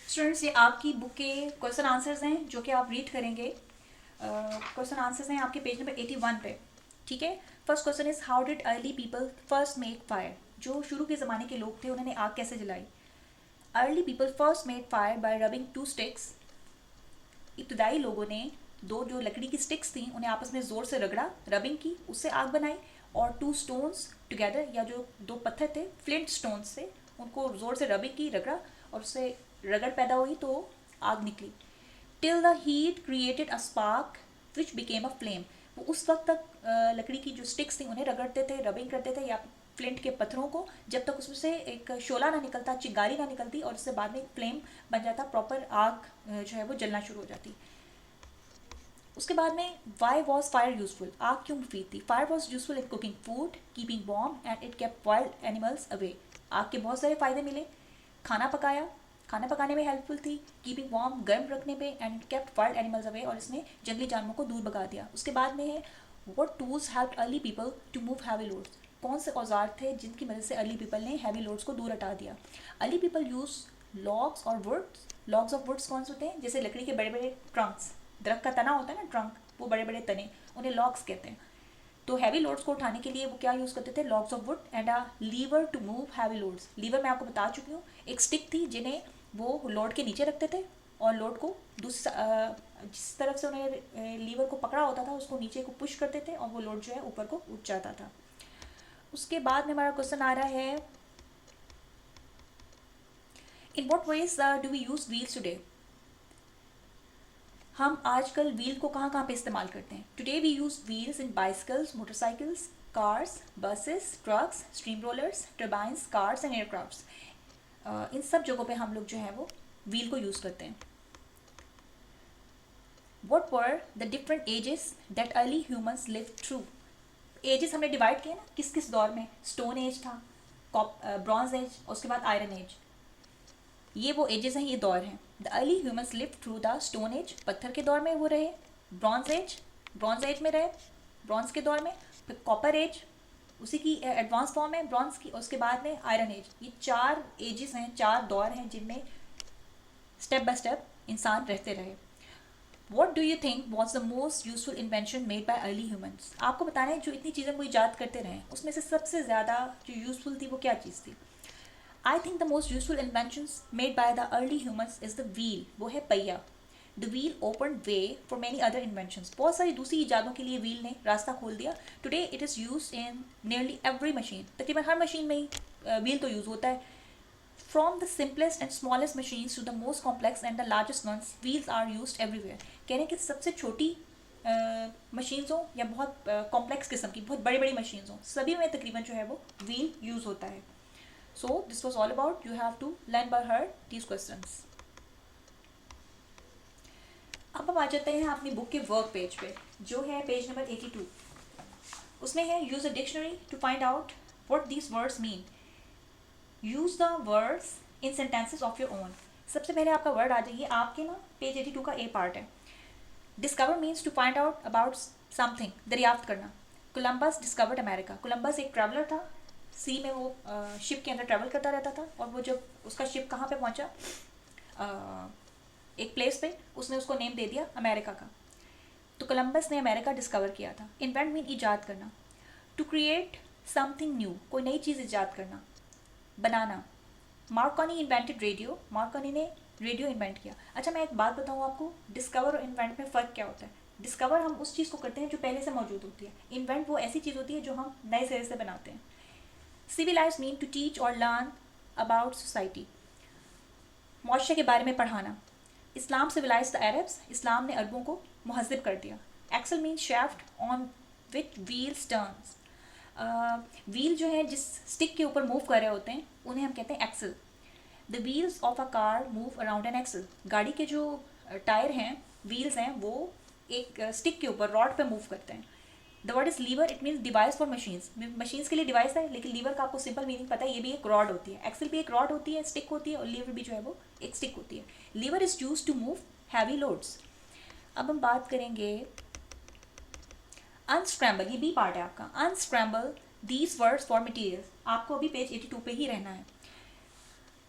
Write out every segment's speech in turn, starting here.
Students, ये आपकी book के क्वेश्चन आंसर्स हैं जो कि आप रीड करेंगे। क्वेश्चन आंसर्स हैं आपके पेज नंबर 81 पे। ठीक है। First question is how did early people first make fire. जो शुरू के ज़माने के लोग थे उन्होंने आग कैसे जलाई। Early people first made fire by rubbing two sticks. इब्तदाई लोगों ने दो जो लकड़ी की स्टिक्स थी उन्हें आपस में ज़ोर से रगड़ा, रबिंग की, उससे आग बनाई। और टू स्टोन्स टुगेदर, या जो दो पत्थर थे फ्लिंट स्टोन्स से, उनको ज़ोर से रबिंग की, रगड़ा, और उससे रगड़ पैदा हुई तो आग निकली। Till the heat created a spark which became a flame. वो उस वक्त तक लकड़ी की जो स्टिक्स थी उन्हें रगड़ते थे, रबिंग करते थे, या फ्लिंट के पत्थरों को, जब तक उसमें से एक शोला ना निकलता, चिंगारी ना निकलती, और उससे बाद में एक फ्लेम बन जाता, प्रॉपर आग जो है वो जलना शुरू हो जाती। उसके बाद में वाई वॉज फायर यूजफुल। आग क्यों मुफीद थी। Fire was useful in cooking food, keeping warm, and it kept wild animals away. आग के बहुत सारे फायदे मिले। खाना पकाया, खाना पकाने में हेल्पफुल थी, कीपिंग वार्म, गर्म रखने पे, and it kept wild animals away, और इसने जंगली जानवरों को दूर भगा दिया। उसके बाद में है what tools help early people to move heavy loads. कौन से औजार थे जिनकी मदद से अर्ली पीपल ने हैवी लोड्स को दूर हटा दिया। अर्ली पीपल यूज लॉग्स और वुड्स। लॉग्स ऑफ वुड्स कौन से होते हैं, जैसे लकड़ी के बड़े बड़े ट्रंक्स, दरख्त का तना होता है ना ट्रंक, वो बड़े बड़े तने, उन्हें लॉग्स कहते हैं। तो हैवी लोड्स को उठाने के लिए वो क्या यूज़ करते थे, logs of wood and a lever to move heavy loads. Lever मैं आपको बता चुकी हूँ, एक स्टिक थी जिन्हें वो लोड के नीचे रखते थे, और लोड को जिस तरफ से उन्हें लीवर को पकड़ा होता था उसको नीचे को पुश करते थे, और वो लोड जो है ऊपर को उठ जाता था। उसके बाद में हमारा क्वेश्चन आ रहा है in what ways do we use wheels today. हम आजकल व्हील को कहाँ कहाँ पे इस्तेमाल करते हैं। Today we use wheels in bicycles, motorcycles, cars, buses, trucks, stream rollers, turbines, cars and aircrafts. इन सब जगहों पे हम लोग जो है वो व्हील को यूज़ करते हैं। What were the different ages that early humans live through. Ages हमने डिवाइड किए ना, किस किस दौर में। स्टोन एज था, ब्रॉन्ज एज, और उसके बाद आयरन एज। ये वो एजेस हैं, ये दौर हैं। The early humans live through the stone age, पत्थर के दौर में वो रहे। ब्रॉन्ज एज में रहे, ब्रॉन्ज के दौर में। फिर कॉपर एज, उसी की एडवांस फॉर्म है ब्रॉन्ज की। उसके बाद में आयरन एज। ये चार एजेस हैं, चार दौर हैं जिनमें स्टेप बाय स्टेप इंसान रहते रहे। What do you think was the most useful invention made by early humans. आपको बताना है जो इतनी चीज़ें वो ईजाद करते रहे उसमें से सबसे ज़्यादा जो यूजफुल थी वो क्या चीज़ थी। I think the most useful inventions made by the early humans is the wheel, वो है पहिया। The wheel open way for many other inventions, बहुत सारी दूसरी ईजादों के लिए व्हील ने रास्ता खोल दिया। Today it is use in nearly every machine, तकरीबन हर मशीन में ही व्हील तो यूज़ होता है। From the simplest and smallest machines to the most complex and the largest ones, wheels are used everywhere. कह रहे हैं कि सबसे छोटी मशीन्स हो या बहुत कॉम्प्लेक्स किस्म की बहुत बड़ी बड़ी मशीन्स हो, सभी में तकरीबन जो है वो व्हील यूज़ होता है। So this was all about, you have to learn by heart these questions. अब हम आ जाते हैं अपनी बुक के वर्क पेज पे, जो है पेज नंबर 82। उसमें है use a dictionary to find out what these words mean. Use the words in sentences of your own. सबसे पहले आपका वर्ड आ जाइए, आपके ना पेज 82 का ए पार्ट है। Discover means to find out about something, दरियाफ्त करना। Columbus discovered America. कोलंबस एक ट्रैवलर था, सी में वो शिप के अंदर ट्रैवल करता रहता था, और वो जब उसका शिप कहाँ पे पहुँचा, एक प्लेस पे, उसने उसको नेम दे दिया अमेरिका का। तो कोलंबस ने अमेरिका डिस्कवर किया था। इन्वेंट मीन ईजाद करना। टू क्रिएट समथिंग न्यू, कोई नई चीज़ ईजाद करना, बनाना। मार्कोनी इन्वेंटेड रेडियो, मार्कोनी ने रेडियो इन्वेंट किया। अच्छा, मैं एक बात बताऊँ आपको, डिस्कवर और इन्वेंट में फ़र्क क्या होता है। डिस्कवर हम उस चीज़ को करते हैं जो पहले से मौजूद होती है। इन्वेंट वो ऐसी चीज़ होती है जो हम नए सिरे से बनाते हैं। सिविलाइज मीन टू टीच और लर्न अबाउट सोसाइटी, मुआशरे के बारे में पढ़ाना। इस्लाम सिविलाइज द अरब्स, इस्लाम ने अरबों को महज़िब कर दिया। Axle mean shaft on which wheels turns. Wheel जो है जिस स्टिक के ऊपर मूव कर रहे होते हैं उन्हें हम कहते हैं axle. The wheels of a car move around an axle. गाड़ी के जो टायर हैं, व्हील्स हैं, वो एक स्टिक के ऊपर, रॉड पे मूव करते हैं। The word is lever, it means device for machines. Machines के लिए डिवाइस है, लेकिन लीवर का आपको सिंपल मीनिंग पता है, ये भी एक रॉड होती है। एक्सल भी एक रॉड होती है, स्टिक होती है, और लीवर भी जो है वो एक स्टिक होती है। Lever is use to move heavy loads. अब हम बात करेंगे अनस्क्रैम्बल, ये बी पार्ट है आपका। Unscramble these words for material. आपको अभी पेज 82 पे ही रहना है।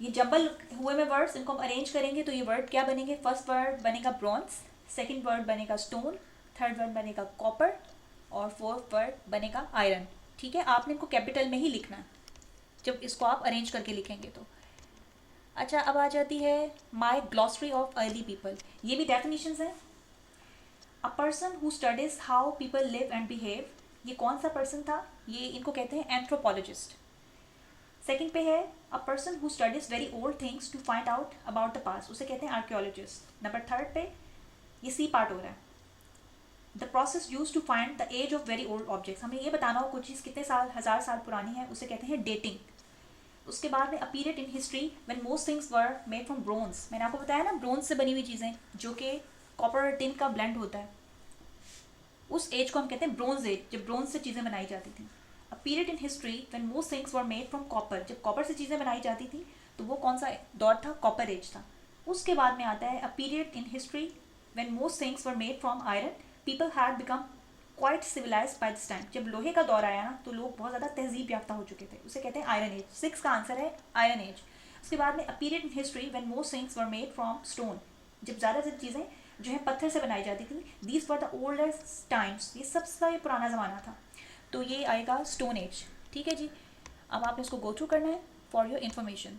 ये जंबल हुए में वर्ड्स, इनको हम अरेंज करेंगे तो ये वर्ड क्या बनेंगे? फर्स्ट वर्ड बनेगा ब्रॉन्ज, सेकंड वर्ड बनेगा स्टोन, थर्ड वर्ड बनेगा कॉपर और फोर्थ वर्ड बनेगा आयरन। ठीक है, आपने इनको कैपिटल में ही लिखना है जब इसको आप अरेंज करके लिखेंगे तो। अच्छा, अब आ जाती है माई ग्लॉसरी ऑफ अर्ली पीपल। ये भी डेफिनेशंस हैं। अ person who studies how people live and behave, ये कौन सा पर्सन था? ये इनको कहते हैं एंथ्रोपोलॉजिस्ट। सेकंड पे है a person who studies very old things to find out about the past, उसे कहते हैं आर्कियोलॉजिस्ट। नंबर थर्ड पे ये सी पार्ट हो रहा है, the process use to find the age of very old objects, हमें ये बताना हो कोई चीज़ कितने साल, 1000 साल पुरानी है, उसे कहते हैं डेटिंग। उसके बाद में अ period in history when most things were made from bronze, मैंने आपको बताया ना ब्रोंज से बनी हुई चीज़ें जो कि कॉपर और टिन का ब्लेंड होता है, उस एज को हम कहते हैं ब्रोंज एज, जब ब्रोंज से चीज़ें बनाई जाती थी। अ period in history when most things were made from copper, जब कॉपर से चीज़ें बनाई जाती थी तो वो कौन सा दौर था? कॉपर एज था। उसके बाद में आता है a period in history when most things were made from iron, people had become quite civilise by this time, जब लोहे का दौर आया ना तो लोग बहुत ज़्यादा तहजीब याफ्ता हो चुके थे, उसे कहते हैं आयरन एज। 6 का आंसर है आयरन एज। उसके बाद में अ period in history when most things were made from stone, जब ज़्यादातर चीज़ें जो है पत्थर से बनाई जाती थी। These were the oldest times, ये सबसे पुराना ज़माना था, तो ये आएगा स्टोन एज। ठीक है जी, अब आपने इसको गो थ्रू करना है फॉर योर इन्फॉर्मेशन।